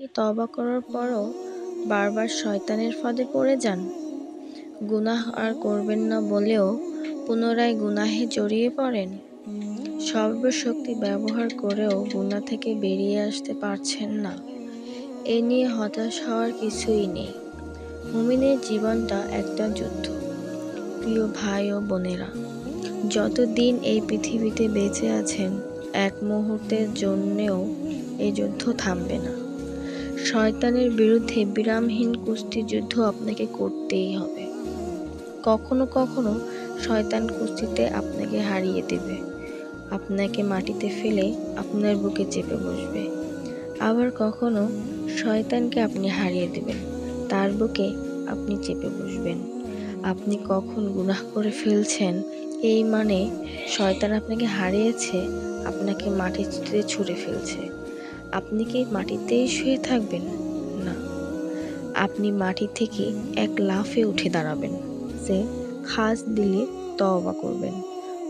কি তওবা করার পরও বারবার শয়তানের ফাঁদে পড়ে যান? গুনাহ আর করবেন না বলেও পুনরায় গুনাহে জড়িয়ে পড়েন? সর্বশক্তি ব্যবহার করেও গুনাহ থেকে বেরিয়ে আসতে পারছেন না? এ নিয়ে হতাশ হওয়ার কিছুই নেই। মুমিনের জীবনটা একটা যুদ্ধ। প্রিয় ভাই ও বোনেরা, যতদিন এই পৃথিবীতে বেঁচে আছেন, এক মুহূর্তের জন্যেও এই যুদ্ধ থামবে না। শয়তানের বিরুদ্ধে বিরামহীন কুস্তিযুদ্ধ আপনাকে করতেই হবে। কখনো কখনো শয়তান কুস্তিতে আপনাকে হারিয়ে দেবে, আপনাকে মাটিতে ফেলে আপনার বুকে চেপে বসবে। আবার কখনো শয়তানকে আপনি হারিয়ে দেবেন, তার বুকে আপনি চেপে বসবেন। আপনি কখন গুনাহ করে ফেলছেন এই মানে শয়তান আপনাকে হারিয়েছে, আপনাকে মাটিতে ছুঁড়ে ফেলছে। আপনি কি মাটিতেই শুয়ে থাকবেন? না, আপনি মাটি থেকে এক লাফে উঠে দাঁড়াবেন। যে খাস দিলে তওবা করবেন।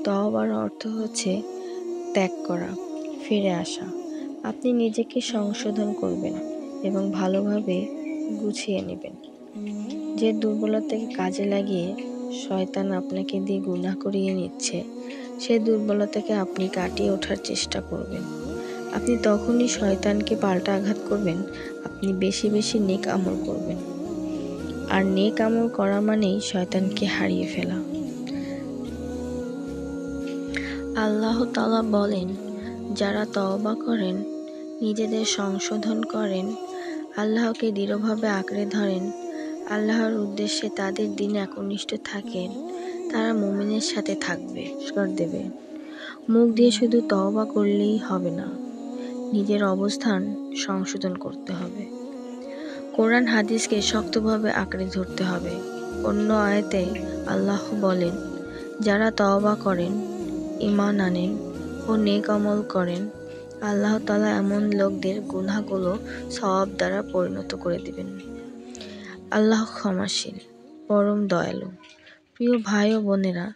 তওবার অর্থ হচ্ছে ত্যাগ করা, ফিরে আসা। আপনি নিজেকে সংশোধন করবেন এবং ভালোভাবে গুছিয়ে নেবেন। যে দুর্বলতাকে কাজে লাগিয়ে শয়তান আপনাকে দিয়ে গুনাহ করিয়ে নিচ্ছে, সে দুর্বলতাকে আপনি কাটিয়ে ওঠার চেষ্টা করবেন। আপনি তখনই শয়তানকে পাল্টা আঘাত করবেন, আপনি বেশি বেশি নেক আমল করবেন। আর নেক আমল করা মানেই শয়তানকে হারিয়ে ফেলা। আল্লাহ তাআলা বলেন, যারা তওবা করেন, নিজেদের সংশোধন করেন, আল্লাহকে দৃঢ়ভাবে আঁকড়ে ধরেন, আল্লাহর উদ্দেশ্যে তাদের দিনে একনিষ্ঠ থাকেন, তারা মুমিনের সাথে থাকবে, পুরস্কার দেবে। মুখ দিয়ে শুধু তওবা করলেই হবে না, নিজের অবস্থান সংশোধন করতে হবে। কোরআন হাদিসকে শক্তভাবে আঁকড়ে ধরতে হবে। অন্য আয়াতে আল্লাহ বলেন, যারা তওবা করেন, ঈমান আনেন ও নেক আমল করেন, আল্লাহ তাআলা এমন লোকদের গুনাহগুলো সওয়াব দ্বারা পরিণত করে দিবেন। আল্লাহ ক্ষমাশীল, পরম দয়ালু। প্রিয় ভাই ও বোনেরা,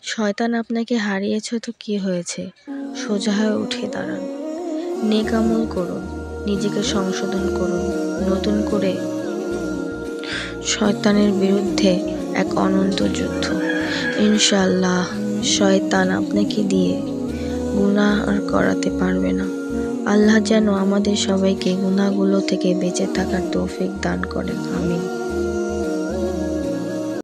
শয়তান আপনাকে হারিয়েছে তো কি হয়েছে? সোজা হয়ে উঠে দাঁড়ান, নেক আমল করুন, নিজেকে সংশোধন করুন, নতুন করে শয়তানের বিরুদ্ধে এক অনন্ত যুদ্ধ। ইনশাআল্লাহ শয়তান আপনাকে দিয়ে গুনাহ আর করাতে পারবে না। আল্লাহ যেন আমাদের সবাইকে গুনাহগুলো থেকে বেঁচে থাকার তৌফিক দান করেন। আমিন।